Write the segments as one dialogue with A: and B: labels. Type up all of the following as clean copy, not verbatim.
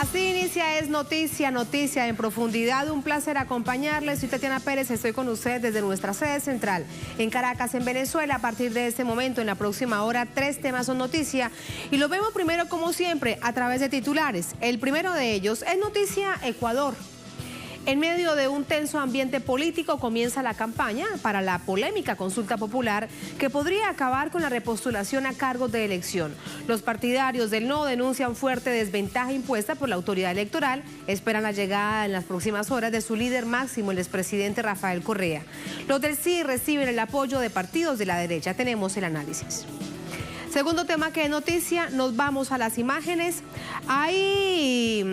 A: Así inicia Es Noticia, noticia en profundidad. Un placer acompañarles. Soy Tatiana Pérez, estoy con ustedes desde nuestra sede central en Caracas, en Venezuela. A partir de este momento, en la próxima hora, 3 temas son noticia. Y lo vemos primero, como siempre, a través de titulares. El primero de ellos es noticia Ecuador. En medio de un tenso ambiente político comienza la campaña para la polémica consulta popular que podría acabar con la repostulación a cargos de elección. Los partidarios del no denuncian fuerte desventaja impuesta por la autoridad electoral, esperan la llegada en las próximas horas de su líder máximo, el expresidente Rafael Correa. Los del sí reciben el apoyo de partidos de la derecha. Tenemos el análisis. Segundo tema que es noticia, nos vamos a las imágenes. Hay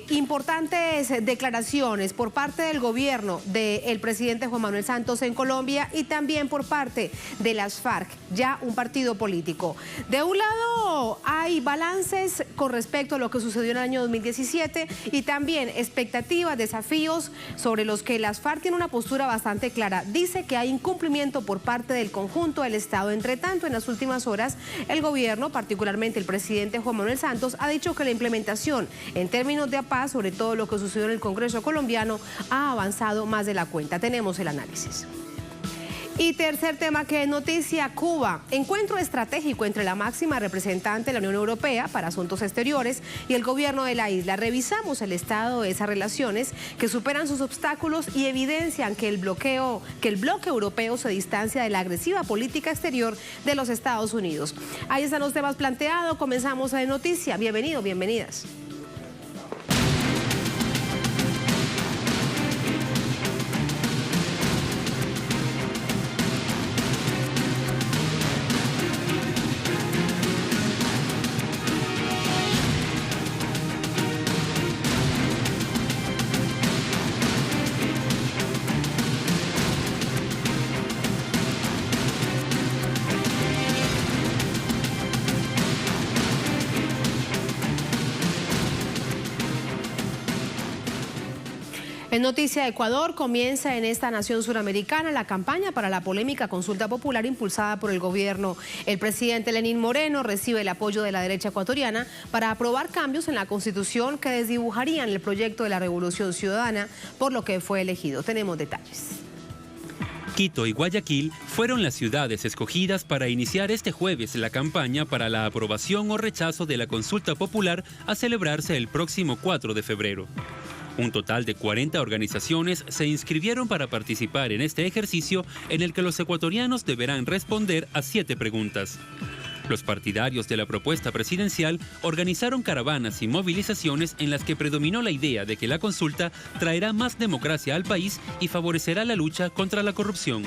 A: importantes declaraciones por parte del gobierno del presidente Juan Manuel Santos en Colombia y también por parte de las FARC, ya un partido político. De un lado hay balances con respecto a lo que sucedió en el año 2017 y también expectativas, desafíos sobre los que las FARC tienen una postura bastante clara. Dice que hay incumplimiento por parte del conjunto del Estado. Entre tanto, en las últimas horas, el gobierno, particularmente el presidente Juan Manuel Santos, ha dicho que la implementación en términos de paz, sobre todo lo que sucedió en el Congreso colombiano, ha avanzado más de la cuenta. Tenemos el análisis. Y tercer tema que es noticia, Cuba. Encuentro estratégico entre la máxima representante de la Unión Europea para Asuntos Exteriores y el gobierno de la isla. Revisamos el estado de esas relaciones que superan sus obstáculos y evidencian que el bloque europeo se distancia de la agresiva política exterior de los Estados Unidos. Ahí están los temas planteados. Comenzamos a noticia. Bienvenidos, bienvenidas. En noticia Ecuador, comienza en esta nación suramericana la campaña para la polémica consulta popular impulsada por el gobierno. El presidente Lenín Moreno recibe el apoyo de la derecha ecuatoriana para aprobar cambios en la Constitución que desdibujarían el proyecto de la Revolución Ciudadana, por lo que fue elegido. Tenemos detalles.
B: Quito y Guayaquil fueron las ciudades escogidas para iniciar este jueves la campaña para la aprobación o rechazo de la consulta popular a celebrarse el próximo 4 de febrero. Un total de 40 organizaciones se inscribieron para participar en este ejercicio en el que los ecuatorianos deberán responder a 7 preguntas. Los partidarios de la propuesta presidencial organizaron caravanas y movilizaciones en las que predominó la idea de que la consulta traerá más democracia al país y favorecerá la lucha contra la corrupción.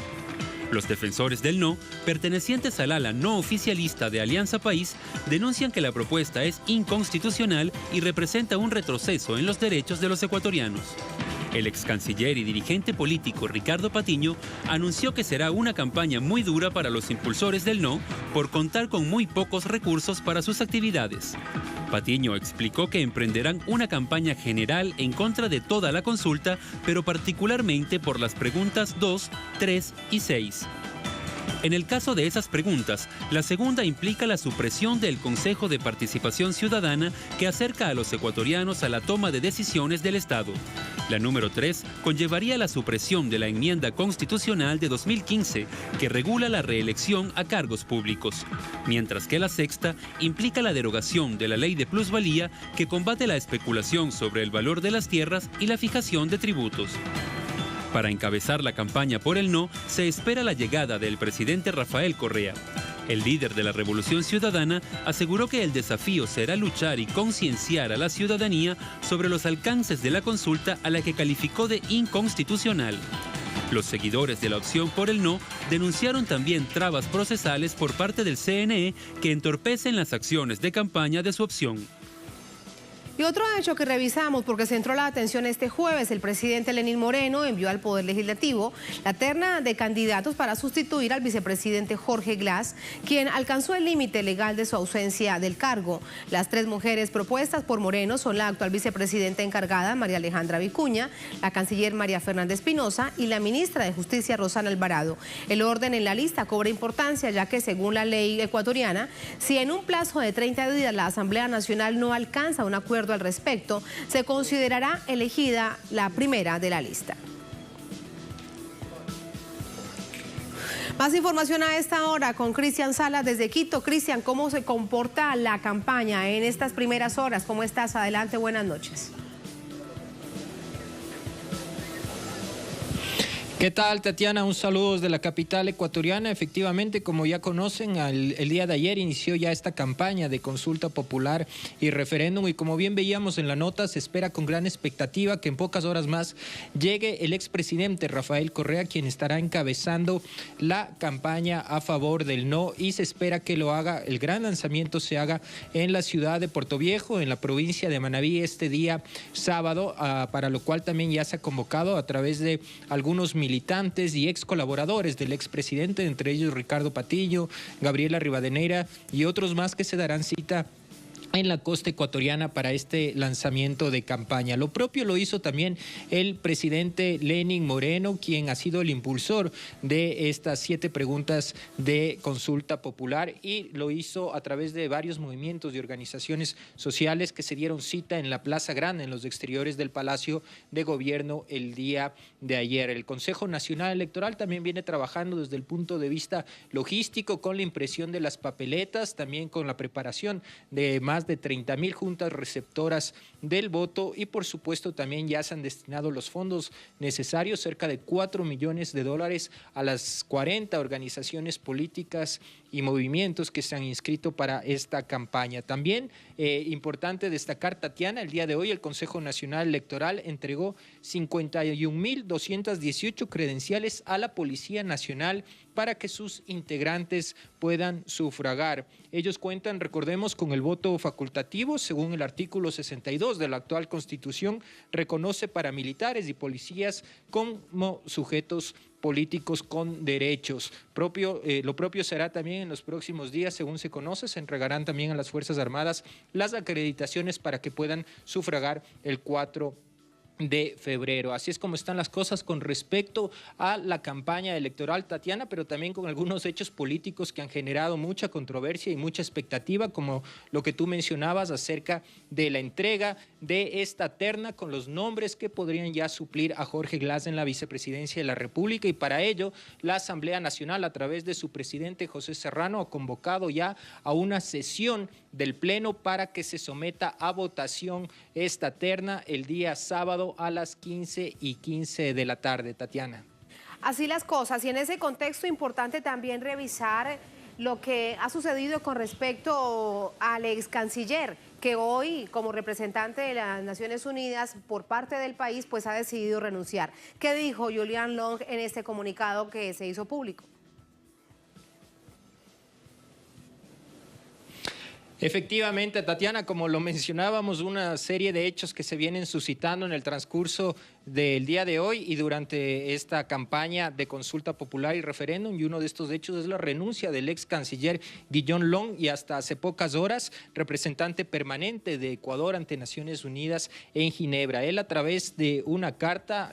B: Los defensores del no, pertenecientes al ala no oficialista de Alianza País, denuncian que la propuesta es inconstitucional y representa un retroceso en los derechos de los ecuatorianos. El ex canciller y dirigente político Ricardo Patiño anunció que será una campaña muy dura para los impulsores del no por contar con muy pocos recursos para sus actividades. Patiño explicó que emprenderán una campaña general en contra de toda la consulta, pero particularmente por las preguntas 2, 3 y 6. En el caso de esas preguntas, la segunda implica la supresión del Consejo de Participación Ciudadana que acerca a los ecuatorianos a la toma de decisiones del Estado. La número 3 conllevaría la supresión de la enmienda constitucional de 2015 que regula la reelección a cargos públicos, mientras que la sexta implica la derogación de la ley de plusvalía que combate la especulación sobre el valor de las tierras y la fijación de tributos. Para encabezar la campaña por el no, se espera la llegada del presidente Rafael Correa. El líder de la Revolución Ciudadana aseguró que el desafío será luchar y concienciar a la ciudadanía sobre los alcances de la consulta a la que calificó de inconstitucional. Los seguidores de la opción por el no denunciaron también trabas procesales por parte del CNE que entorpecen las acciones de campaña de su opción.
A: Y otro hecho que revisamos, porque centró la atención este jueves, el presidente Lenín Moreno envió al Poder Legislativo la terna de candidatos para sustituir al vicepresidente Jorge Glass, quien alcanzó el límite legal de su ausencia del cargo. Las 3 mujeres propuestas por Moreno son la actual vicepresidenta encargada, María Alejandra Vicuña, la canciller María Fernanda Espinosa y la ministra de Justicia, Rosana Alvarado. El orden en la lista cobra importancia, ya que según la ley ecuatoriana, si en un plazo de 30 días la Asamblea Nacional no alcanza un acuerdo al respecto, se considerará elegida la primera de la lista. Más información a esta hora con Cristian Salas desde Quito. Cristian, ¿cómo se comporta la campaña en estas primeras horas? ¿Cómo estás? Adelante, buenas noches.
C: ¿Qué tal, Tatiana? Un saludo desde la capital ecuatoriana. Efectivamente, como ya conocen, el día de ayer inició ya esta campaña de consulta popular y referéndum, y como bien veíamos en la nota, se espera con gran expectativa que en pocas horas más llegue el expresidente Rafael Correa, quien estará encabezando la campaña a favor del no, y se espera que lo haga, el gran lanzamiento se haga en la ciudad de Portoviejo, en la provincia de Manabí, este día sábado, para lo cual también ya se ha convocado a través de algunos militantes y ex colaboradores del expresidente, entre ellos Ricardo Patillo, Gabriela Rivadeneira y otros más que se darán cita en la costa ecuatoriana para este lanzamiento de campaña. Lo propio lo hizo también el presidente Lenín Moreno, quien ha sido el impulsor de estas 7 preguntas de consulta popular, y lo hizo a través de varios movimientos y organizaciones sociales que se dieron cita en la Plaza Grande, en los exteriores del Palacio de Gobierno el día de ayer. El Consejo Nacional Electoral también viene trabajando desde el punto de vista logístico con la impresión de las papeletas, también con la preparación de más de 30,000 juntas receptoras del voto, y por supuesto también ya se han destinado los fondos necesarios, cerca de $4 millones a las 40 organizaciones políticas y movimientos que se han inscrito para esta campaña. También importante destacar, Tatiana, el día de hoy el Consejo Nacional Electoral entregó 51,218 credenciales a la Policía Nacional para que sus integrantes puedan sufragar. Ellos cuentan, recordemos, con el voto facultativo, según el artículo 62 de la actual Constitución, reconoce paramilitares y policías como sujetos políticos con derechos. Lo propio será también en los próximos días, según se conoce, se entregarán también a las Fuerzas Armadas las acreditaciones para que puedan sufragar el 4 de febrero. Así es como están las cosas con respecto a la campaña electoral, Tatiana, pero también con algunos hechos políticos que han generado mucha controversia y mucha expectativa, como lo que tú mencionabas acerca de la entrega de esta terna con los nombres que podrían ya suplir a Jorge Glass en la vicepresidencia de la República, y para ello la Asamblea Nacional, a través de su presidente José Serrano, ha convocado ya a una sesión del Pleno para que se someta a votación esta terna el día sábado a las 15:15 de la tarde, Tatiana.
A: Así las cosas, y en ese contexto importante también revisar lo que ha sucedido con respecto al ex canciller, que hoy, como representante de las Naciones Unidas por parte del país, pues ha decidido renunciar. ¿Qué dijo Julian Long en este comunicado que se hizo público?
C: Efectivamente, Tatiana, como lo mencionábamos, una serie de hechos que se vienen suscitando en el transcurso del día de hoy y durante esta campaña de consulta popular y referéndum, y uno de estos hechos es la renuncia del ex canciller Guillón Long, y hasta hace pocas horas representante permanente de Ecuador ante Naciones Unidas en Ginebra. Él, a través de una carta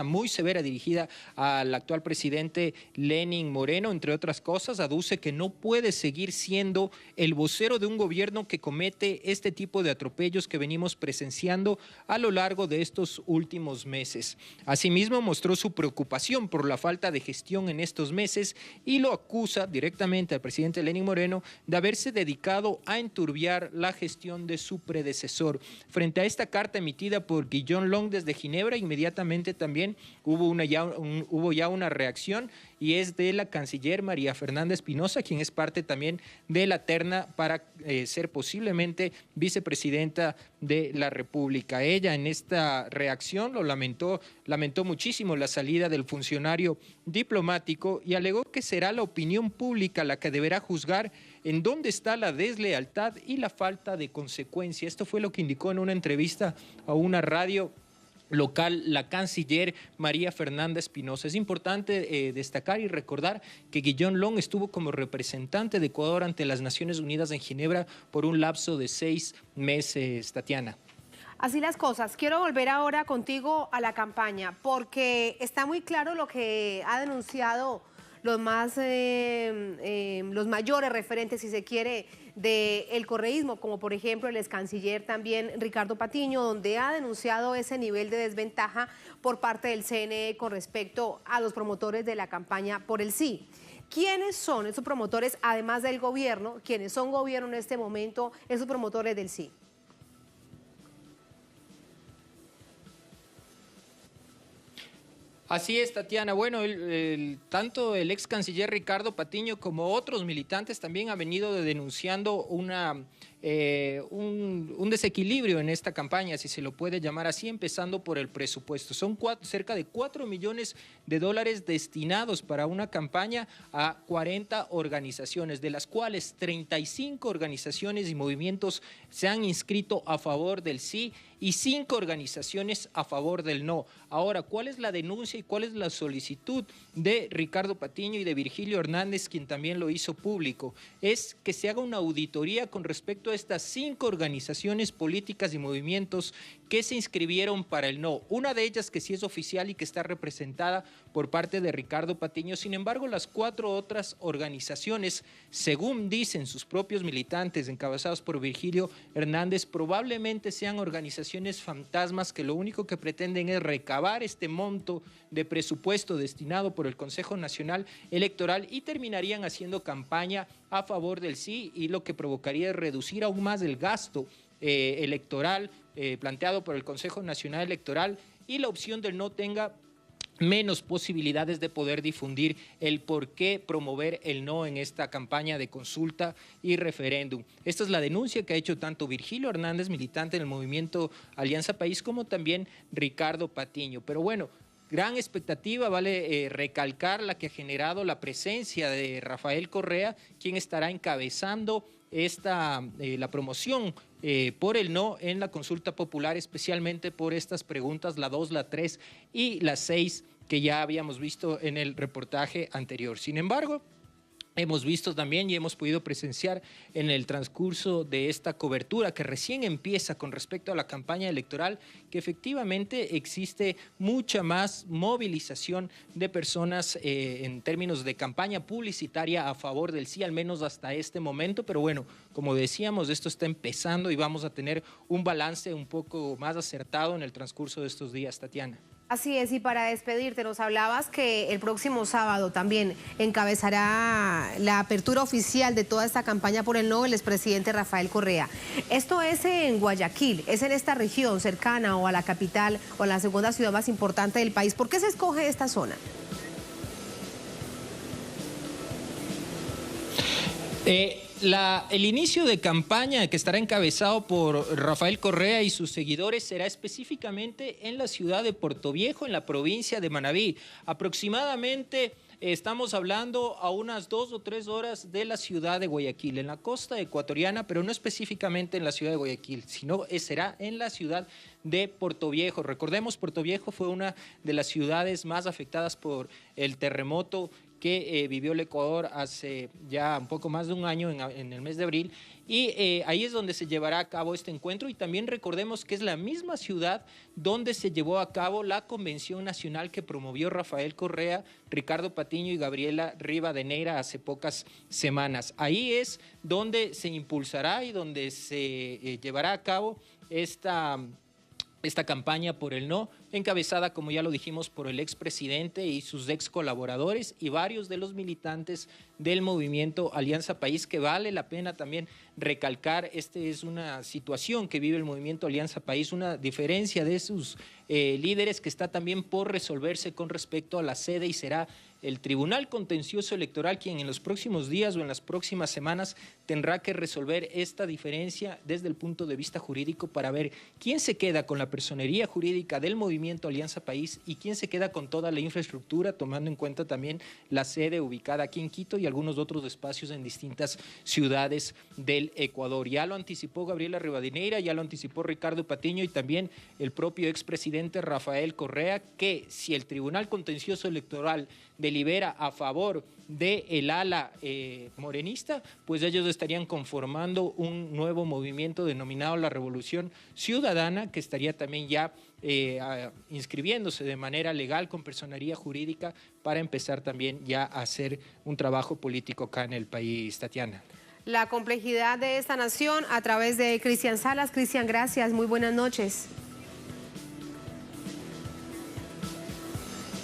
C: muy severa dirigida al actual presidente Lenín Moreno, entre otras cosas, aduce que no puede seguir siendo el vocero de un gobierno que comete este tipo de atropellos que venimos presenciando a lo largo de estos últimos meses. Asimismo, mostró su preocupación por la falta de gestión en estos meses y lo acusa directamente al presidente Lenín Moreno de haberse dedicado a enturbiar la gestión de su predecesor. Frente a esta carta emitida por Guillón Long desde Ginebra, inmediatamente también hubo ya una reacción, y es de la canciller María Fernanda Espinosa, quien es parte también de la terna para ser posiblemente vicepresidenta de la República. Ella, en esta reacción, lo lamentó muchísimo la salida del funcionario diplomático y alegó que será la opinión pública la que deberá juzgar ¿En dónde está la deslealtad y la falta de consecuencia? Esto fue lo que indicó en una entrevista a una radio local la canciller María Fernanda Espinosa. Es importante destacar y recordar que Guillaume Long estuvo como representante de Ecuador ante las Naciones Unidas en Ginebra por un lapso de 6 meses, Tatiana.
A: Así las cosas. Quiero volver ahora contigo a la campaña, porque está muy claro lo que ha denunciado los mayores referentes, si se quiere, del correísmo, como por ejemplo el excanciller también Ricardo Patiño, donde ha denunciado ese nivel de desventaja por parte del CNE con respecto a los promotores de la campaña por el sí. ¿Quiénes son esos promotores, además del gobierno, quienes son gobierno en este momento, esos promotores del sí?
C: Así es, Tatiana. Bueno, tanto el ex canciller Ricardo Patiño como otros militantes también han venido denunciando un desequilibrio en esta campaña, si se lo puede llamar así, empezando por el presupuesto. Son cerca de $4 millones destinados para una campaña a 40 organizaciones, de las cuales 35 organizaciones y movimientos se han inscrito a favor del sí y 5 organizaciones a favor del no. Ahora, ¿cuál es la denuncia y cuál es la solicitud de Ricardo Patiño y de Virgilio Hernández, quien también lo hizo público? Es que se haga una auditoría con respecto a estas 5 organizaciones políticas y movimientos que se inscribieron para el no. Una de ellas que sí es oficial y que está representada por parte de Ricardo Patiño. Sin embargo, las 4 otras organizaciones, según dicen sus propios militantes encabezados por Virgilio Hernández, probablemente sean organizaciones fantasmas que lo único que pretenden es recabar este monto de presupuesto destinado por el Consejo Nacional Electoral y terminarían haciendo campaña a favor del sí, y lo que provocaría es reducir aún más el gasto electoral planteado por el Consejo Nacional Electoral, y la opción del no tenga menos posibilidades de poder difundir el por qué promover el no en esta campaña de consulta y referéndum. Esta es la denuncia que ha hecho tanto Virgilio Hernández, militante en el movimiento Alianza País, como también Ricardo Patiño. Pero bueno, gran expectativa, vale recalcar la que ha generado la presencia de Rafael Correa, quien estará encabezando la promoción por el no en la consulta popular, especialmente por estas preguntas, la 2, la 3 y la 6, que ya habíamos visto en el reportaje anterior. Sin embargo, hemos visto también y hemos podido presenciar en el transcurso de esta cobertura que recién empieza con respecto a la campaña electoral, que efectivamente existe mucha más movilización de personas en términos de campaña publicitaria a favor del sí, al menos hasta este momento. Pero bueno, como decíamos, esto está empezando y vamos a tener un balance un poco más acertado en el transcurso de estos días, Tatiana.
A: Así es, y para despedirte, nos hablabas que el próximo sábado también encabezará la apertura oficial de toda esta campaña por el no el expresidente Rafael Correa. Esto es en Guayaquil, es en esta región cercana o a la capital o a la segunda ciudad más importante del país. ¿Por qué se escoge esta zona?
C: El inicio de campaña, que estará encabezado por Rafael Correa y sus seguidores, será específicamente en la ciudad de Portoviejo, en la provincia de Manabí. Aproximadamente estamos hablando a unas 2 o 3 horas de la ciudad de Guayaquil, en la costa ecuatoriana, pero no específicamente en la ciudad de Guayaquil, sino será en la ciudad de Portoviejo. Recordemos, Portoviejo fue una de las ciudades más afectadas por el terremoto que vivió el Ecuador hace ya un poco más de un año, en el mes de abril, y ahí es donde se llevará a cabo este encuentro. Y también recordemos que es la misma ciudad donde se llevó a cabo la convención nacional que promovió Rafael Correa, Ricardo Patiño y Gabriela Rivadeneira hace pocas semanas. Ahí es donde se impulsará y donde se llevará a cabo esta campaña por el no, encabezada, como ya lo dijimos, por el expresidente y sus ex colaboradores y varios de los militantes del movimiento Alianza País, que vale la pena también recalcar. Es una situación que vive el movimiento Alianza País, una diferencia de sus líderes que está también por resolverse con respecto a la sede, y será el Tribunal Contencioso Electoral quien en los próximos días o en las próximas semanas tendrá que resolver esta diferencia desde el punto de vista jurídico para ver quién se queda con la personería jurídica del movimiento Alianza País y quién se queda con toda la infraestructura, tomando en cuenta también la sede ubicada aquí en Quito y algunos otros espacios en distintas ciudades del Ecuador. Ya lo anticipó Gabriela Rivadeneira, ya lo anticipó Ricardo Patiño y también el propio expresidente Rafael Correa, que si el Tribunal Contencioso Electoral delibera a favor del ala morenista, pues ellos estarían conformando un nuevo movimiento denominado la Revolución Ciudadana, que estaría también ya inscribiéndose de manera legal con personería jurídica para empezar también ya a hacer un trabajo político acá en el país, Tatiana.
A: La complejidad de esta nación a través de Cristian Salas. Cristian, gracias, muy buenas noches.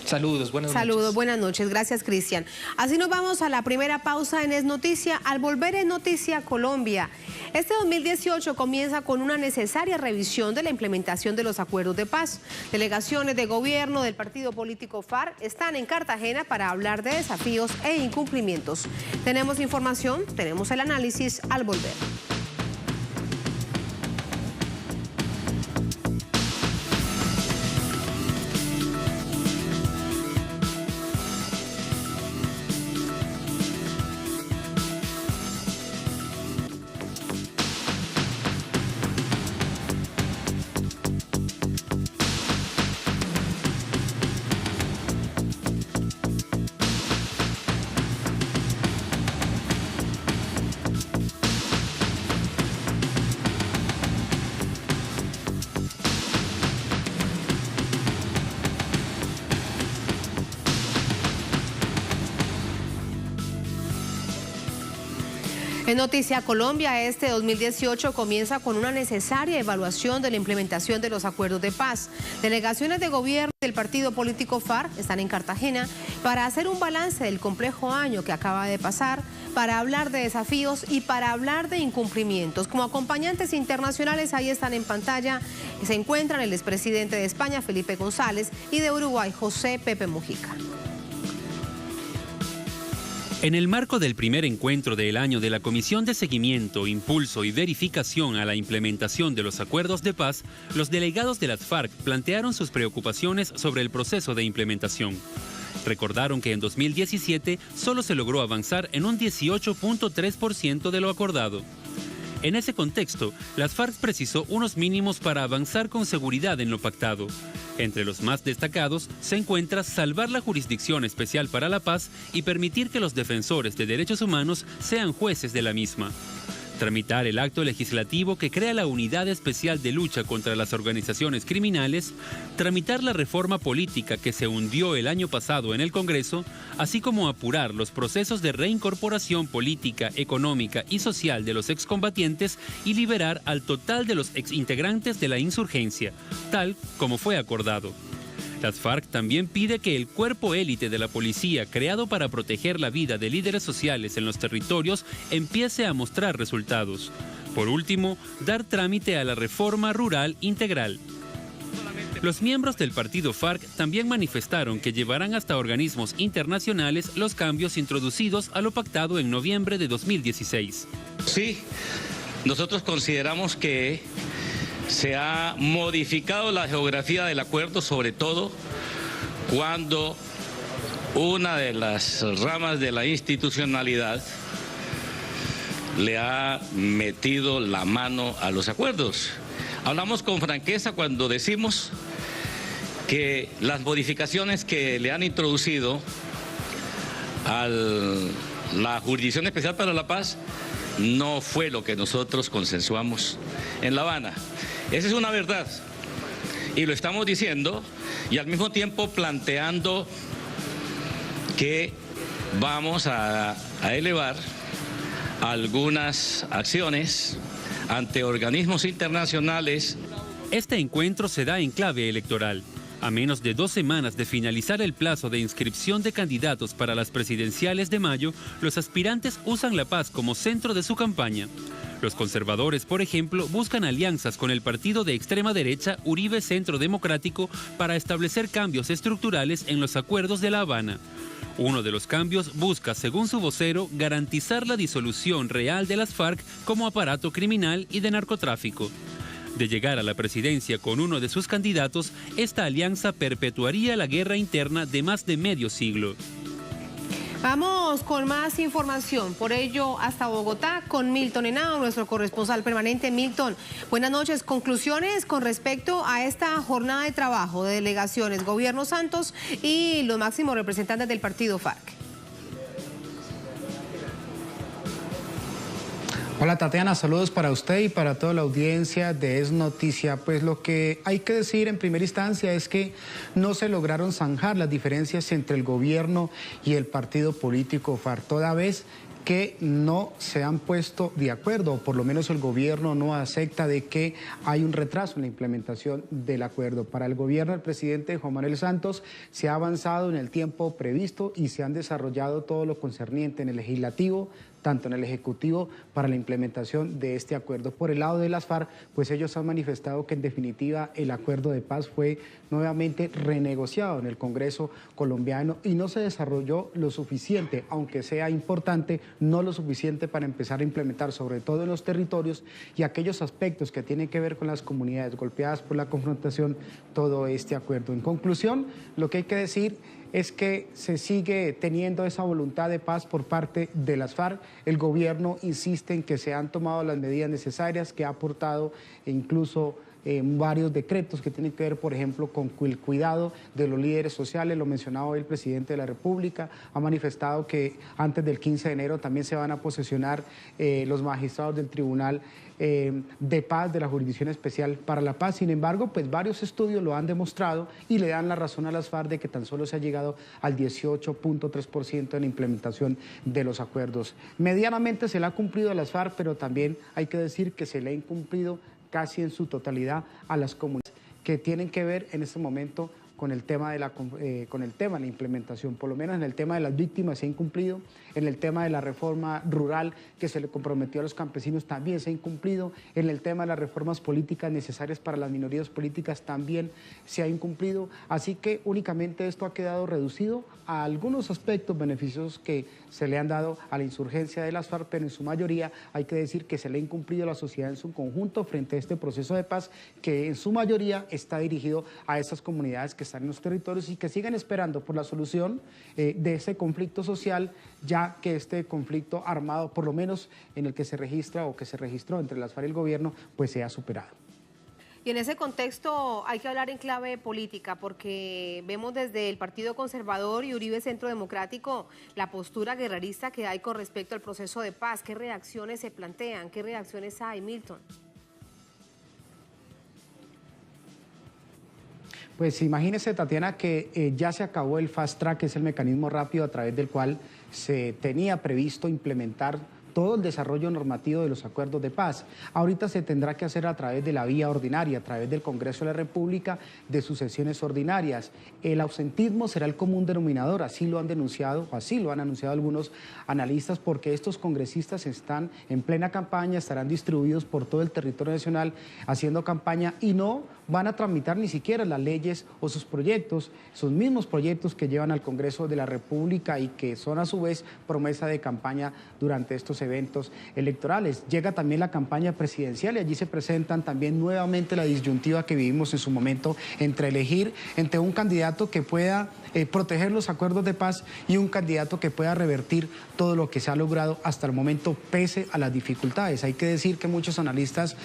C: Saludos, buenas noches.
A: Saludos, buenas noches. Gracias, Cristian. Así nos vamos a la primera pausa en Es Noticia. Al volver en Noticia Colombia, este 2018 comienza con una necesaria revisión de la implementación de los acuerdos de paz. Delegaciones de gobierno del partido político FARC están en Cartagena para hablar de desafíos e incumplimientos. Tenemos información, tenemos el análisis al volver. En Noticia Colombia, este 2018 comienza con una necesaria evaluación de la implementación de los acuerdos de paz. Delegaciones de gobierno del partido político FARC están en Cartagena para hacer un balance del complejo año que acaba de pasar, para hablar de desafíos y para hablar de incumplimientos. Como acompañantes internacionales, ahí están en pantalla, se encuentran el expresidente de España, Felipe González, y de Uruguay, José Pepe Mujica.
B: En el marco del primer encuentro del año de la Comisión de Seguimiento, Impulso y Verificación a la implementación de los acuerdos de paz, los delegados de las FARC plantearon sus preocupaciones sobre el proceso de implementación. Recordaron que en 2017 solo se logró avanzar en un 18.3% de lo acordado. En ese contexto, las FARC precisó unos mínimos para avanzar con seguridad en lo pactado. Entre los más destacados se encuentra salvar la Jurisdicción Especial para la Paz y permitir que los defensores de derechos humanos sean jueces de la misma. Tramitar el acto legislativo que crea la Unidad Especial de Lucha contra las Organizaciones Criminales, tramitar la reforma política que se hundió el año pasado en el Congreso, así como apurar los procesos de reincorporación política, económica y social de los excombatientes y liberar al total de los exintegrantes de la insurgencia, tal como fue acordado. Las FARC también pide que el cuerpo élite de la policía, creado para proteger la vida de líderes sociales en los territorios, empiece a mostrar resultados. Por último, dar trámite a la reforma rural integral. Los miembros del partido FARC también manifestaron que llevarán hasta organismos internacionales los cambios introducidos a lo pactado en noviembre de 2016.
D: Sí, nosotros consideramos que se ha modificado la geografía del acuerdo, sobre todo cuando una de las ramas de la institucionalidad le ha metido la mano a los acuerdos. Hablamos con franqueza cuando decimos que las modificaciones que le han introducido a la Jurisdicción Especial para la Paz no fue lo que nosotros consensuamos en La Habana. Esa es una verdad y lo estamos diciendo y al mismo tiempo planteando que vamos a elevar algunas acciones ante organismos internacionales.
B: Este encuentro se da en clave electoral. A menos de 2 semanas de finalizar el plazo de inscripción de candidatos para las presidenciales de mayo, los aspirantes usan la paz como centro de su campaña. Los conservadores, por ejemplo, buscan alianzas con el partido de extrema derecha Uribe Centro Democrático para establecer cambios estructurales en los acuerdos de La Habana. Uno de los cambios busca, según su vocero, garantizar la disolución real de las FARC como aparato criminal y de narcotráfico. De llegar a la presidencia con uno de sus candidatos, esta alianza perpetuaría la guerra interna de más de medio siglo.
A: Vamos con más información, por ello hasta Bogotá con Milton Henao, nuestro corresponsal permanente. Milton, buenas noches. Conclusiones con respecto a esta jornada de trabajo de delegaciones, Gobierno Santos y los máximos representantes del partido FARC.
E: Hola Tatiana, saludos para usted y para toda la audiencia de Es Noticia. Pues lo que hay que decir en primera instancia es que no se lograron zanjar las diferencias entre el gobierno y el partido político FARC, toda vez que no se han puesto de acuerdo, o por lo menos el gobierno no acepta de que hay un retraso en la implementación del acuerdo. Para el gobierno del presidente Juan Manuel Santos se ha avanzado en el tiempo previsto y se han desarrollado todo lo concerniente en el legislativo, tanto en el Ejecutivo, para la implementación de este acuerdo. Por el lado de las FARC, pues ellos han manifestado que en definitiva el acuerdo de paz fue nuevamente renegociado en el Congreso colombiano y no se desarrolló lo suficiente, aunque sea importante, no lo suficiente para empezar a implementar, sobre todo en los territorios y aquellos aspectos que tienen que ver con las comunidades golpeadas por la confrontación, todo este acuerdo. En conclusión, lo que hay que decir es que se sigue teniendo esa voluntad de paz por parte de las FARC. El gobierno insiste en que se han tomado las medidas necesarias, que ha aportado incluso varios decretos que tienen que ver, por ejemplo, con el cuidado de los líderes sociales. Lo mencionaba hoy el presidente de la República, ha manifestado que antes del 15 de enero también se van a posesionar los magistrados del Tribunal de Paz de la Jurisdicción Especial para la Paz. Sin embargo, pues varios estudios lo han demostrado y le dan la razón a las FARC de que tan solo se ha llegado al 18.3% en la implementación de los acuerdos. Medianamente se le ha cumplido a las FARC, pero también hay que decir que se le ha incumplido casi en su totalidad a las comunidades que tienen que ver en este momento con el tema de la implementación. Por lo menos en el tema de las víctimas se ha incumplido, en el tema de la reforma rural que se le comprometió a los campesinos también se ha incumplido, en el tema de las reformas políticas necesarias para las minorías políticas también se ha incumplido, así que únicamente esto ha quedado reducido a algunos aspectos beneficiosos que se le han dado a la insurgencia de las FARC, pero en su mayoría hay que decir que se le ha incumplido a la sociedad en su conjunto frente a este proceso de paz que en su mayoría está dirigido a esas comunidades que están en los territorios y que siguen esperando por la solución de ese conflicto social, ya que este conflicto armado, por lo menos en el que se registra o que se registró entre las FARC y el gobierno, pues se ha superado.
A: Y en ese contexto hay que hablar en clave política, porque vemos desde el Partido Conservador y Uribe Centro Democrático la postura guerrerista que hay con respecto al proceso de paz. ¿Qué reacciones se plantean? ¿Qué reacciones hay, Milton?
E: Pues imagínese, Tatiana, que ya se acabó el Fast Track, que es el mecanismo rápido a través del cual se tenía previsto implementar todo el desarrollo normativo de los acuerdos de paz. Ahorita se tendrá que hacer a través de la vía ordinaria, a través del Congreso de la República, de sus sesiones ordinarias. El ausentismo será el común denominador, así lo han denunciado, así lo han anunciado algunos analistas, porque estos congresistas están en plena campaña, estarán distribuidos por todo el territorio nacional haciendo campaña y no van a tramitar ni siquiera las leyes o sus proyectos, sus mismos proyectos que llevan al Congreso de la República y que son a su vez promesa de campaña durante estos eventos electorales. Llega también la campaña presidencial y allí se presentan también nuevamente la disyuntiva que vivimos en su momento entre elegir entre un candidato que pueda proteger los acuerdos de paz y un candidato que pueda revertir todo lo que se ha logrado hasta el momento pese a las dificultades. Hay que decir que muchos analistas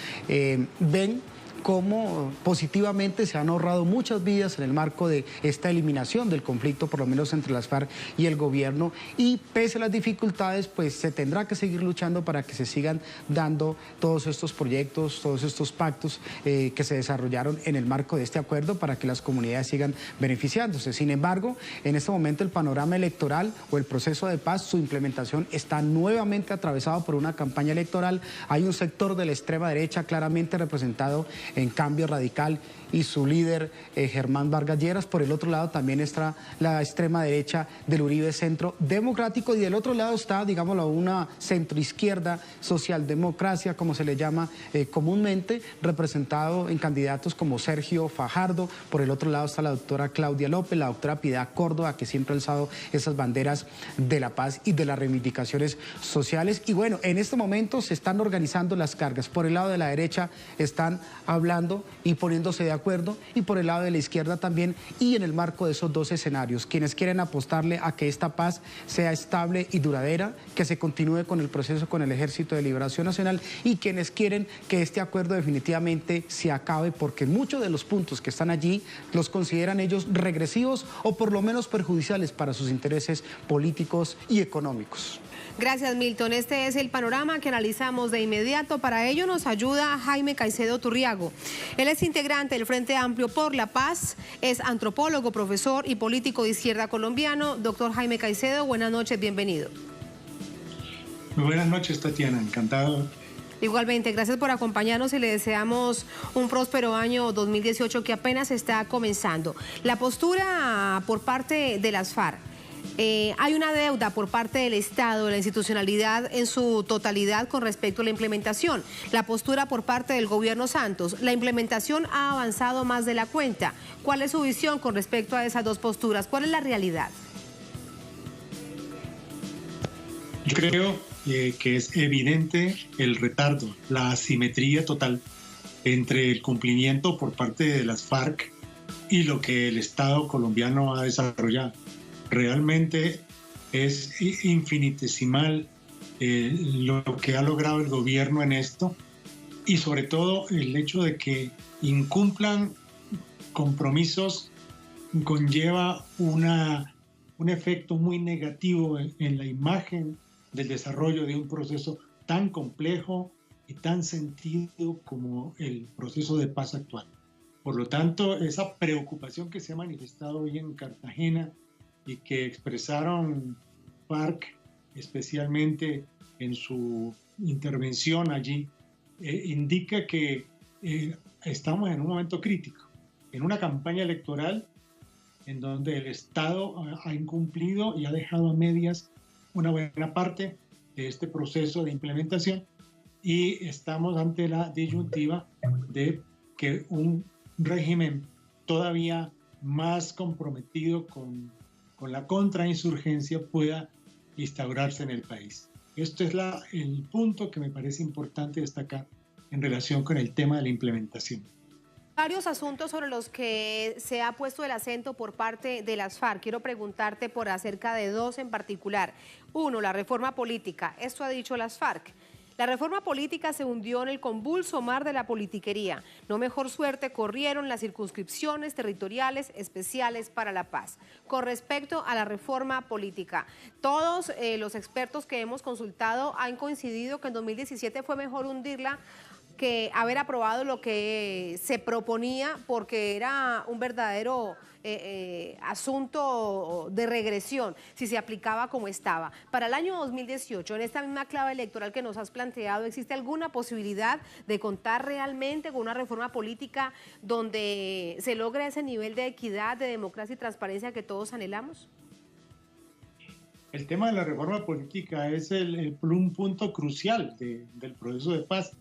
E: ven cómo positivamente se han ahorrado muchas vidas en el marco de esta eliminación del conflicto, por lo menos entre las FARC y el gobierno, y pese a las dificultades, pues se tendrá que seguir luchando para que se sigan dando todos estos proyectos, todos estos pactos que se desarrollaron en el marco de este acuerdo para que las comunidades sigan beneficiándose. Sin embargo, en este momento el panorama electoral o el proceso de paz, su implementación está nuevamente atravesado por una campaña electoral. Hay un sector de la extrema derecha claramente representado en Cambio Radical y su líder Germán Vargas Lleras. Por el otro lado también está la extrema derecha del Uribe Centro Democrático, y del otro lado está, digámoslo, una centroizquierda, socialdemocracia, como se le llama comúnmente, representado en candidatos como Sergio Fajardo. Por el otro lado está la doctora Claudia López, la doctora Piedad Córdoba, que siempre ha alzado esas banderas de la paz y de las reivindicaciones sociales. Y bueno, en este momento se están organizando las cargas. Por el lado de la derecha están hablando y poniéndose de acuerdo, y por el lado de la izquierda también, y en el marco de esos dos escenarios, quienes quieren apostarle a que esta paz sea estable y duradera, que se continúe con el proceso con el Ejército de Liberación Nacional, y quienes quieren que este acuerdo definitivamente se acabe, porque muchos de los puntos que están allí los consideran ellos regresivos o por lo menos perjudiciales para sus intereses políticos y económicos.
A: Gracias, Milton. Este es el panorama que analizamos de inmediato. Para ello nos ayuda Jaime Caicedo Turriago. Él es integrante del Frente Amplio por la Paz, es antropólogo, profesor y político de izquierda colombiano. Doctor Jaime Caicedo, buenas noches, bienvenido.
F: Muy buenas noches, Tatiana, encantado.
A: Igualmente, gracias por acompañarnos y le deseamos un próspero año 2018 que apenas está comenzando. La postura por parte de las FARC. Hay una deuda por parte del Estado, de la institucionalidad en su totalidad con respecto a la implementación. La postura por parte del gobierno Santos, la implementación ha avanzado más de la cuenta. ¿Cuál es su visión con respecto a esas dos posturas? ¿Cuál es la realidad?
F: Yo creo que es evidente el retardo, la asimetría total entre el cumplimiento por parte de las FARC y lo que el Estado colombiano ha desarrollado. Realmente es infinitesimal lo que ha logrado el gobierno en esto, y sobre todo el hecho de que incumplan compromisos conlleva un efecto muy negativo en la imagen del desarrollo de un proceso tan complejo y tan sentido como el proceso de paz actual. Por lo tanto, esa preocupación que se ha manifestado hoy en Cartagena y que expresaron FARC, especialmente en su intervención allí, indica que estamos en un momento crítico, en una campaña electoral en donde el Estado ha incumplido y ha dejado a medias una buena parte de este proceso de implementación, y estamos ante la disyuntiva de que un régimen todavía más comprometido con la contrainsurgencia pueda instaurarse en el país. Esto es el punto que me parece importante destacar en relación con el tema de la implementación.
A: Varios asuntos sobre los que se ha puesto el acento por parte de las FARC. Quiero preguntarte por acerca de dos en particular. Uno, la reforma política. Esto ha dicho las FARC. La reforma política se hundió en el convulso mar de la politiquería. No mejor suerte corrieron las circunscripciones territoriales especiales para la paz. Con respecto a la reforma política, todos los expertos que hemos consultado han coincidido que en 2017 fue mejor hundirla que haber aprobado lo que se proponía, porque era un verdadero asunto de regresión si se aplicaba como estaba. Para el año 2018, en esta misma clave electoral que nos has planteado, ¿existe alguna posibilidad de contar realmente con una reforma política donde se logre ese nivel de equidad, de democracia y transparencia que todos anhelamos?
F: El tema de la reforma política es un punto crucial del proceso de paz.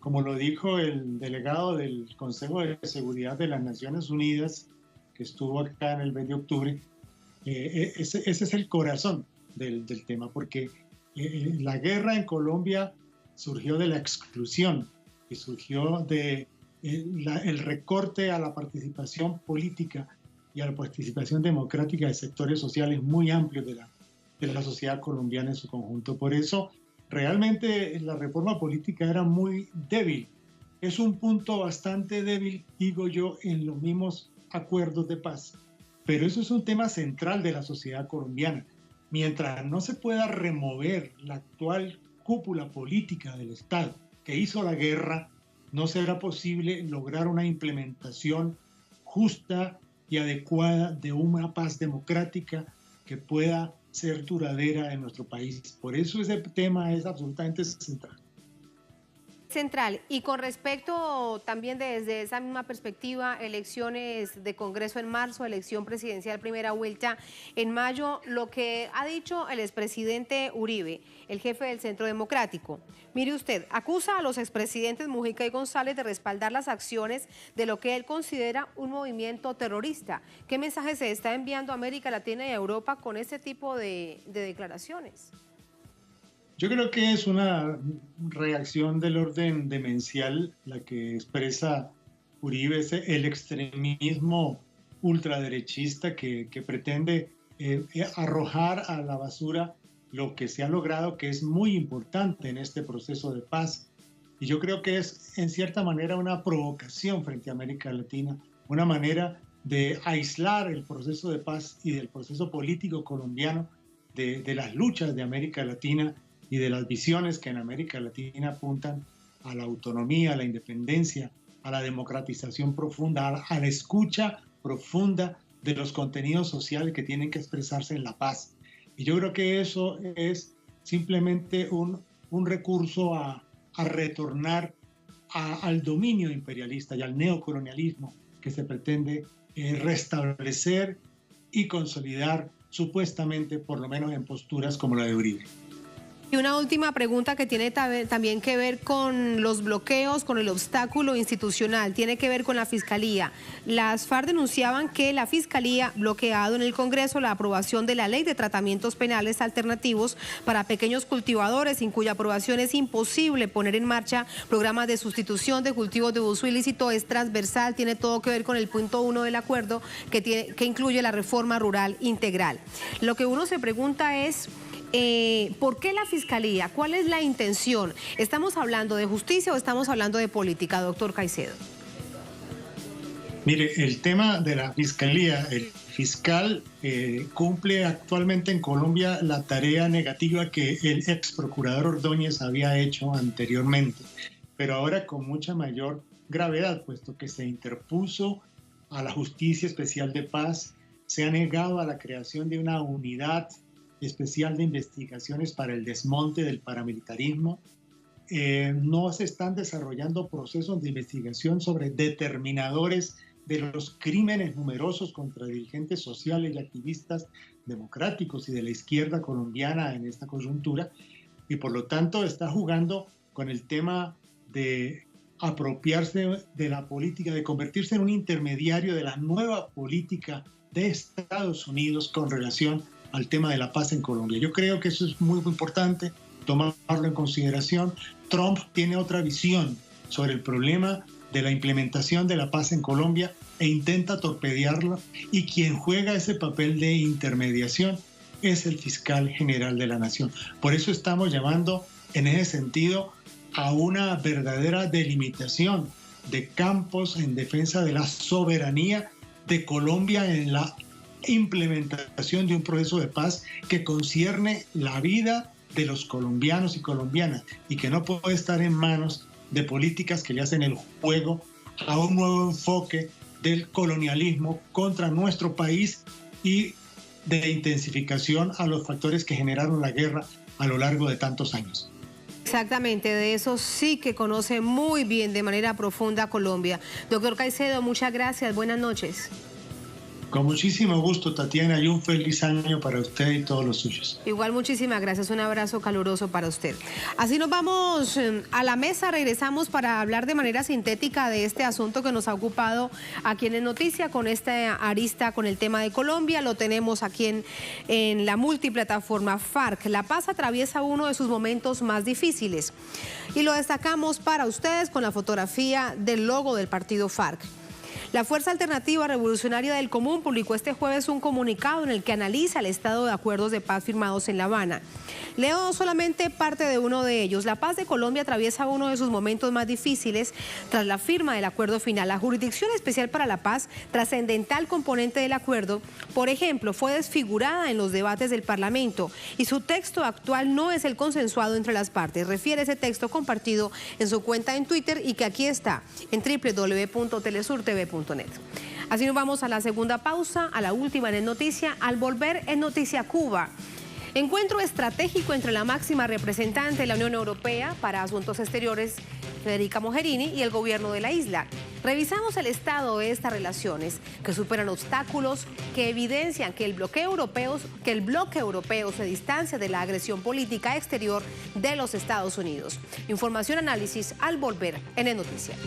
F: Como lo dijo el delegado del Consejo de Seguridad de las Naciones Unidas, que estuvo acá en el mes de octubre, ese es el corazón del tema, porque la guerra en Colombia surgió de la exclusión y surgió de el recorte a la participación política y a la participación democrática de sectores sociales muy amplios de la sociedad colombiana en su conjunto. Por eso, realmente la reforma política era muy débil. Es un punto bastante débil, digo yo, en los mismos acuerdos de paz. Pero eso es un tema central de la sociedad colombiana. Mientras no se pueda remover la actual cúpula política del Estado que hizo la guerra, no será posible lograr una implementación justa y adecuada de una paz democrática que pueda ser duradera en nuestro país. Por eso ese tema es absolutamente central.
A: Central. Y con respecto también desde esa misma perspectiva, elecciones de Congreso en marzo, elección presidencial primera vuelta en mayo, lo que ha dicho el expresidente Uribe, el jefe del Centro Democrático. Mire usted, acusa a los expresidentes Mujica y González de respaldar las acciones de lo que él considera un movimiento terrorista. ¿Qué mensaje se está enviando a América Latina y a Europa con este tipo de declaraciones?
F: Yo creo que es una reacción del orden demencial la que expresa Uribe, el extremismo ultraderechista que pretende arrojar a la basura lo que se ha logrado, que es muy importante en este proceso de paz. Y yo creo que es en cierta manera una provocación frente a América Latina, una manera de aislar el proceso de paz y del proceso político colombiano de las luchas de América Latina y de las visiones que en América Latina apuntan a la autonomía, a la independencia, a la democratización profunda, a la escucha profunda de los contenidos sociales que tienen que expresarse en la paz. Y yo creo que eso es simplemente un recurso a retornar al dominio imperialista y al neocolonialismo que se pretende restablecer y consolidar supuestamente, por lo menos en posturas como la de Uribe.
A: Y una última pregunta que tiene también que ver con los bloqueos, con el obstáculo institucional, tiene que ver con la Fiscalía. Las FARC denunciaban que la Fiscalía bloqueado en el Congreso la aprobación de la Ley de Tratamientos Penales Alternativos para pequeños cultivadores, sin cuya aprobación es imposible poner en marcha programas de sustitución de cultivos de uso ilícito. Es transversal, tiene todo que ver con el punto 1 del acuerdo que incluye la reforma rural integral. Lo que uno se pregunta es... ¿por qué la Fiscalía? ¿Cuál es la intención? ¿Estamos hablando de justicia o estamos hablando de política, doctor Caicedo?
F: Mire, el tema de la Fiscalía, el fiscal cumple actualmente en Colombia la tarea negativa que el ex procurador Ordóñez había hecho anteriormente, pero ahora con mucha mayor gravedad, puesto que se interpuso a la Justicia Especial de Paz, se ha negado a la creación de una unidad especial de investigaciones para el desmonte del paramilitarismo. No se están desarrollando procesos de investigación sobre determinadores de los crímenes numerosos contra dirigentes sociales y activistas democráticos y de la izquierda colombiana en esta coyuntura, y por lo tanto está jugando con el tema de apropiarse de la política, de convertirse en un intermediario de la nueva política de Estados Unidos con relación al tema de la paz en Colombia. Yo creo que eso es muy importante tomarlo en consideración. Trump tiene otra visión sobre el problema de la implementación de la paz en Colombia e intenta torpedearlo, y quien juega ese papel de intermediación es el fiscal general de la nación. Por eso estamos llamando en ese sentido a una verdadera delimitación de campos en defensa de la soberanía de Colombia en la implementación de un proceso de paz que concierne la vida de los colombianos y colombianas y que no puede estar en manos de políticas que le hacen el juego a un nuevo enfoque del colonialismo contra nuestro país y de intensificación a los factores que generaron la guerra a lo largo de tantos años.
A: Exactamente, de eso sí que conoce muy bien de manera profunda Colombia. Doctor Caicedo, muchas gracias, buenas noches.
F: Con muchísimo gusto, Tatiana, y un feliz año para usted y todos los suyos.
A: Igual, muchísimas gracias, un abrazo caluroso para usted. Así nos vamos a la mesa, regresamos para hablar de manera sintética de este asunto que nos ha ocupado aquí en Noticia, con esta arista, con el tema de Colombia. Lo tenemos aquí en la multiplataforma FARC. La paz atraviesa uno de sus momentos más difíciles y lo destacamos para ustedes con la fotografía del logo del partido FARC. La Fuerza Alternativa Revolucionaria del Común publicó este jueves un comunicado en el que analiza el estado de acuerdos de paz firmados en La Habana. Leo solamente parte de uno de ellos. La paz de Colombia atraviesa uno de sus momentos más difíciles tras la firma del acuerdo final. La Jurisdicción Especial para la Paz, trascendental componente del acuerdo, por ejemplo, fue desfigurada en los debates del Parlamento y su texto actual no es el consensuado entre las partes. Refiere ese texto compartido en su cuenta en Twitter y que aquí está en www.telesurtv.net. Así nos vamos a la segunda pausa, a la última en Noticia. Al volver en Noticia Cuba, encuentro estratégico entre la máxima representante de la Unión Europea para Asuntos Exteriores Federica Mogherini, y el gobierno de la isla. Revisamos el estado de estas relaciones, que superan obstáculos, que evidencian que el bloque europeo se distancia de la agresión política exterior de los Estados Unidos. Información, análisis al volver en el noticiero.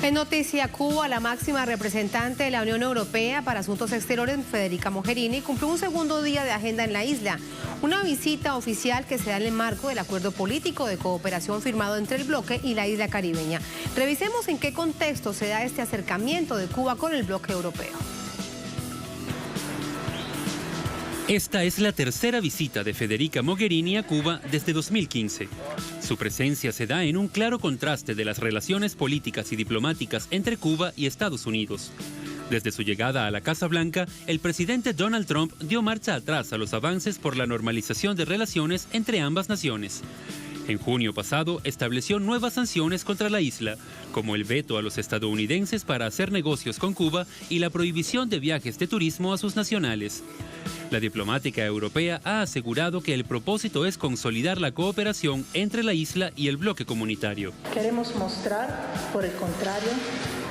A: En Noticia Cuba, la máxima representante de la Unión Europea para Asuntos Exteriores, Federica Mogherini, cumplió un segundo día de agenda en la isla. Una visita oficial que se da en el marco del acuerdo político de cooperación firmado entre el bloque y la isla caribeña. Revisemos en qué contexto se da este acercamiento de Cuba con el bloque europeo.
B: Esta es la tercera visita de Federica Mogherini a Cuba desde 2015. Su presencia se da en un claro contraste de las relaciones políticas y diplomáticas entre Cuba y Estados Unidos. Desde su llegada a la Casa Blanca, el presidente Donald Trump dio marcha atrás a los avances por la normalización de relaciones entre ambas naciones. En junio pasado estableció nuevas sanciones contra la isla, como el veto a los estadounidenses para hacer negocios con Cuba y la prohibición de viajes de turismo a sus nacionales. La diplomática europea ha asegurado que el propósito es consolidar la cooperación entre la isla y el bloque comunitario.
G: Queremos mostrar, por el contrario,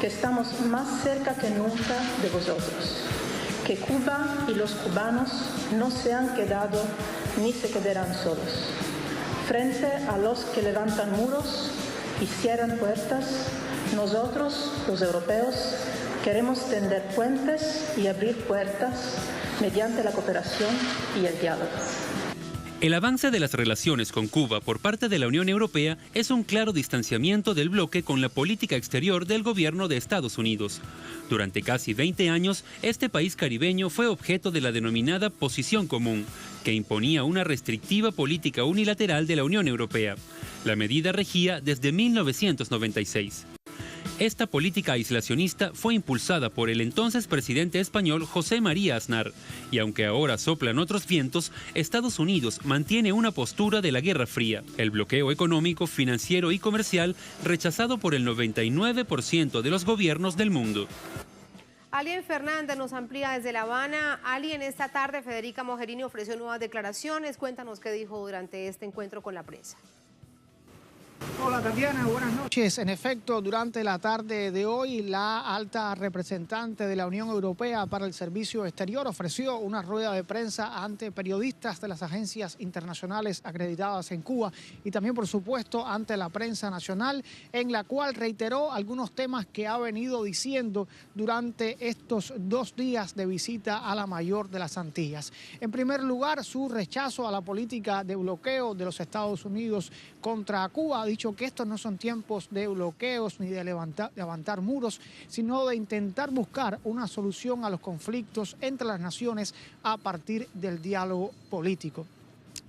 G: que estamos más cerca que nunca de vosotros, que Cuba y los cubanos no se han quedado ni se quedarán solos. Frente a los que levantan muros y cierran puertas, nosotros, los europeos, queremos tender puentes y abrir puertas mediante la cooperación y el diálogo.
B: El avance de las relaciones con Cuba por parte de la Unión Europea es un claro distanciamiento del bloque con la política exterior del gobierno de Estados Unidos. Durante casi 20 años, este país caribeño fue objeto de la denominada Posición Común, que imponía una restrictiva política unilateral de la Unión Europea. La medida regía desde 1996. Esta política aislacionista fue impulsada por el entonces presidente español José María Aznar, y aunque ahora soplan otros vientos, Estados Unidos mantiene una postura de la Guerra Fría, el bloqueo económico, financiero y comercial rechazado por el 99% de los gobiernos del mundo.
A: Alien Fernández nos amplía desde La Habana. Alien, esta tarde Federica Mogherini ofreció nuevas declaraciones. Cuéntanos qué dijo durante este encuentro con la prensa.
H: Hola Tatiana, buenas noches. En efecto, durante la tarde de hoy, la alta representante de la Unión Europea para el Servicio Exterior ofreció una rueda de prensa ante periodistas de las agencias internacionales acreditadas en Cuba y también, por supuesto, ante la prensa nacional, en la cual reiteró algunos temas que ha venido diciendo durante estos 2 días de visita a la mayor de las Antillas. En primer lugar, su rechazo a la política de bloqueo de los Estados Unidos contra Cuba. Ha dicho que estos no son tiempos de bloqueos ni de levantar muros, sino de intentar buscar una solución a los conflictos entre las naciones a partir del diálogo político.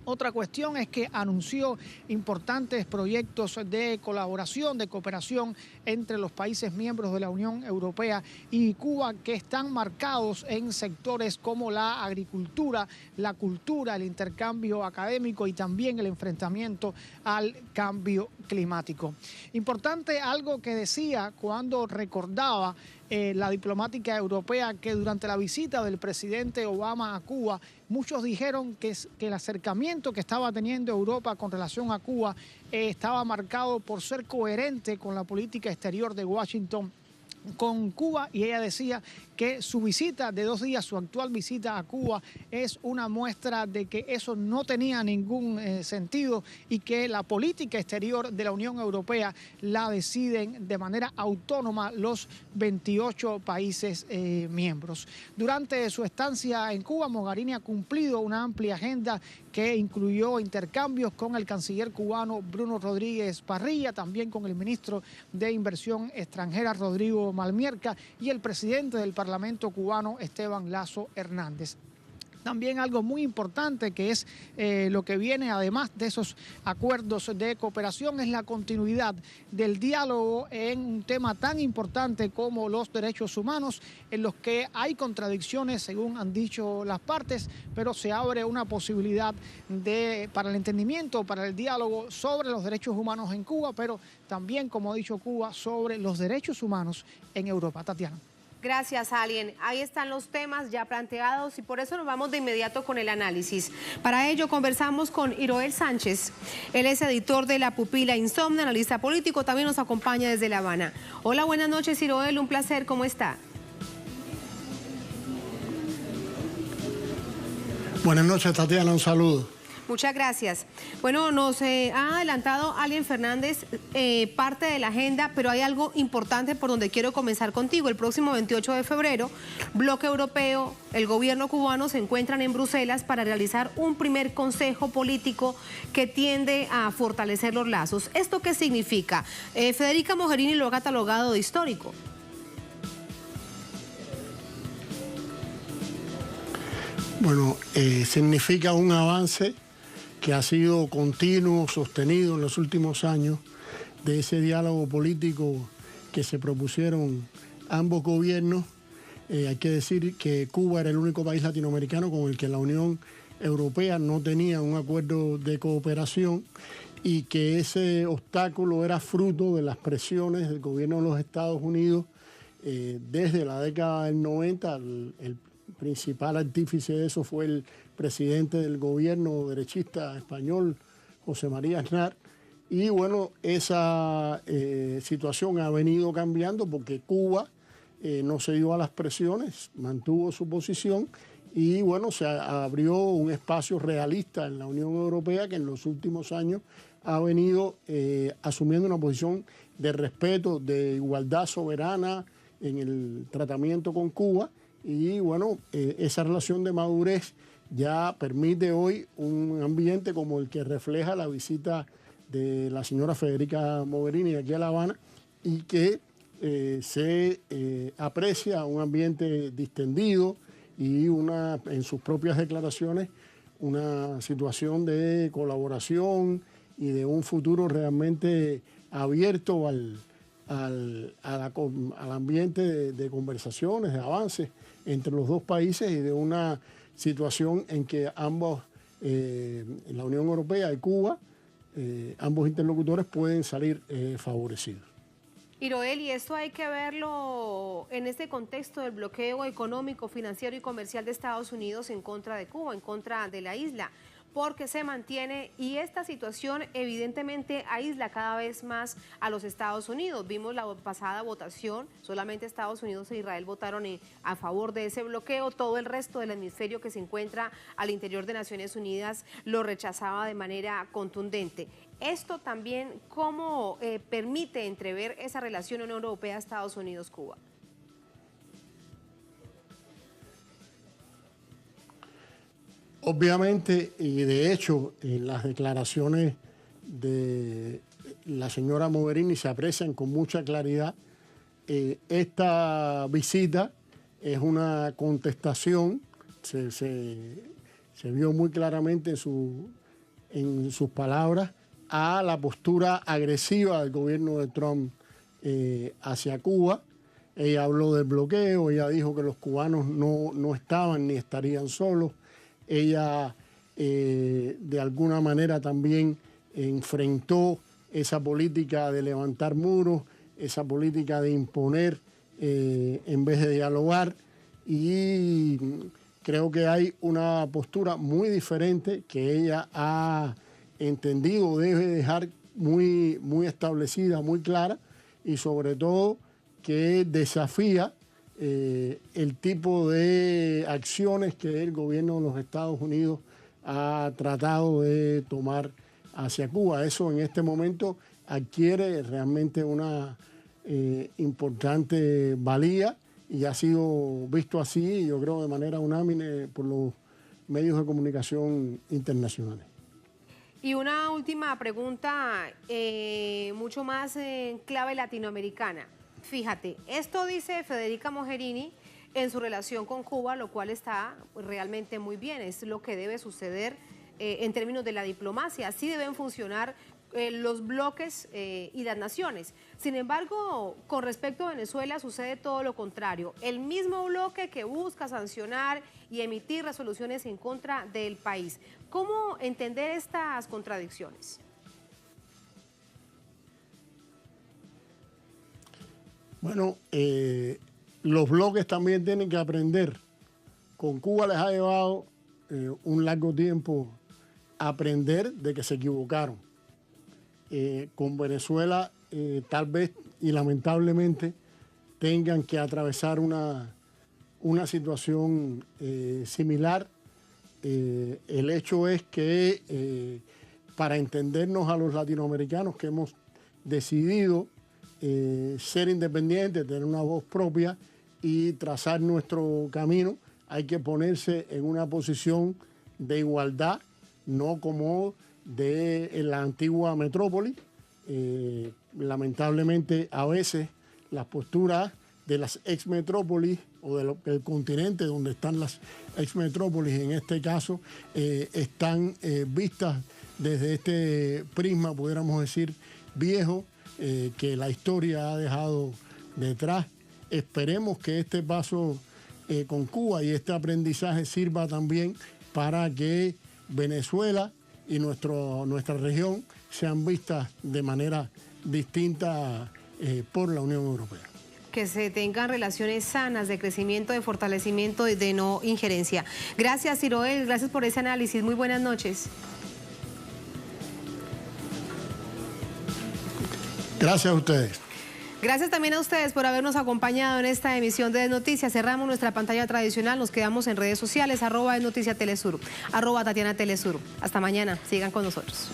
H: Otra cuestión es que anunció importantes proyectos de colaboración, de cooperación entre los países miembros de la Unión Europea y Cuba, que están marcados en sectores como la agricultura, la cultura, el intercambio académico y también el enfrentamiento al cambio climático. Importante algo que decía cuando recordaba la diplomática europea, que durante la visita del presidente Obama a Cuba, muchos dijeron que el acercamiento que estaba teniendo Europa con relación a Cuba estaba marcado por ser coherente con la política exterior de Washington con Cuba, y ella decía que su visita de 2 días, su actual visita a Cuba, es una muestra de que eso no tenía ningún sentido y que la política exterior de la Unión Europea la deciden de manera autónoma los 28 países miembros. Durante su estancia en Cuba, Mogherini ha cumplido una amplia agenda que incluyó intercambios con el canciller cubano Bruno Rodríguez Parrilla, también con el ministro de Inversión Extranjera Rodrigo Malmierca y el presidente del Parlamento cubano Esteban Lazo Hernández. También algo muy importante que es lo que viene además de esos acuerdos de cooperación es la continuidad del diálogo en un tema tan importante como los derechos humanos, en los que hay contradicciones según han dicho las partes, pero se abre una posibilidad para el entendimiento, para el diálogo sobre los derechos humanos en Cuba, pero también, como ha dicho Cuba, sobre los derechos humanos en Europa. Tatiana.
A: Gracias, Alien. Ahí están los temas ya planteados y por eso nos vamos de inmediato con el análisis. Para ello conversamos con Iroel Sánchez. Él es editor de La Pupila Insomne, analista político, también nos acompaña desde La Habana. Hola, buenas noches, Iroel, un placer, ¿cómo está?
I: Buenas noches, Tatiana, un saludo.
A: Muchas gracias. Bueno, nos ha adelantado Alien Fernández parte de la agenda, pero hay algo importante por donde quiero comenzar contigo. El próximo 28 de febrero, Bloque Europeo, el gobierno cubano se encuentran en Bruselas para realizar un primer consejo político que tiende a fortalecer los lazos. ¿Esto qué significa? Federica Mogherini lo ha catalogado de histórico.
I: Bueno, significa un avance que ha sido continuo, sostenido en los últimos años, de ese diálogo político que se propusieron ambos gobiernos. Hay que decir que Cuba era el único país latinoamericano con el que la Unión Europea no tenía un acuerdo de cooperación y que ese obstáculo era fruto de las presiones del gobierno de los Estados Unidos desde la década del 90. El principal artífice de eso fue el presidente del gobierno derechista español, José María Aznar. Y bueno, esa situación ha venido cambiando porque Cuba no se dio a las presiones, mantuvo su posición y bueno, se abrió un espacio realista en la Unión Europea que en los últimos años ha venido asumiendo una posición de respeto, de igualdad soberana en el tratamiento con Cuba. Y bueno, esa relación de madurez ya permite hoy un ambiente como el que refleja la visita de la señora Federica Mogherini aquí a La Habana y que se aprecia un ambiente distendido y en sus propias declaraciones una situación de colaboración y de un futuro realmente abierto al ambiente de conversaciones, de avances entre los dos países y de una situación en que ambos, la Unión Europea y Cuba, ambos interlocutores pueden salir favorecidos.
A: Iroel, y esto hay que verlo en este contexto del bloqueo económico, financiero y comercial de Estados Unidos en contra de Cuba, en contra de la isla, porque se mantiene y esta situación evidentemente aísla cada vez más a los Estados Unidos. Vimos la pasada votación, solamente Estados Unidos e Israel votaron a favor de ese bloqueo, todo el resto del hemisferio que se encuentra al interior de Naciones Unidas lo rechazaba de manera contundente. Esto también, ¿cómo permite entrever esa relación Unión Europea-Estados Unidos-Cuba?
I: Obviamente, y de hecho, en las declaraciones de la señora Mogherini se aprecian con mucha claridad. Esta visita es una contestación, se vio muy claramente en sus palabras, a la postura agresiva del gobierno de Trump hacia Cuba. Ella habló del bloqueo, ella dijo que los cubanos no estaban ni estarían solos. Ella de alguna manera también enfrentó esa política de levantar muros, esa política de imponer en vez de dialogar, y creo que hay una postura muy diferente que ella ha entendido, debe dejar muy establecida, muy clara, y sobre todo que desafía el tipo de acciones que el gobierno de los Estados Unidos ha tratado de tomar hacia Cuba. Eso en este momento adquiere realmente una importante valía y ha sido visto así, yo creo, de manera unánime por los medios de comunicación internacionales.
A: Y una última pregunta, mucho más en clave latinoamericana. Fíjate, esto dice Federica Mogherini en su relación con Cuba, lo cual está realmente muy bien, es lo que debe suceder en términos de la diplomacia, así deben funcionar los bloques y las naciones. Sin embargo, con respecto a Venezuela sucede todo lo contrario, el mismo bloque que busca sancionar y emitir resoluciones en contra del país. ¿Cómo entender estas contradicciones?
I: Bueno, los bloques también tienen que aprender. Con Cuba les ha llevado un largo tiempo aprender de que se equivocaron. Con Venezuela tal vez y lamentablemente tengan que atravesar una situación similar. El hecho es que para entendernos a los latinoamericanos que hemos decidido ser independientes, tener una voz propia y trazar nuestro camino, hay que ponerse en una posición de igualdad, no como de la antigua metrópoli. Lamentablemente a veces las posturas de las ex metrópolis o del continente donde están las ex metrópolis, en este caso, están vistas desde este prisma, pudiéramos decir, viejo, que la historia ha dejado detrás. Esperemos que este paso con Cuba y este aprendizaje sirva también para que Venezuela y nuestra región sean vistas de manera distinta por la Unión Europea.
A: Que se tengan relaciones sanas de crecimiento, de fortalecimiento y de no injerencia. Gracias, Siroel, gracias por ese análisis. Muy buenas noches.
I: Gracias a ustedes.
A: Gracias también a ustedes por habernos acompañado en esta emisión de Noticias. Cerramos nuestra pantalla tradicional, nos quedamos en redes sociales, @Noticias Telesur, @Tatiana Telesur. Hasta mañana, sigan con nosotros.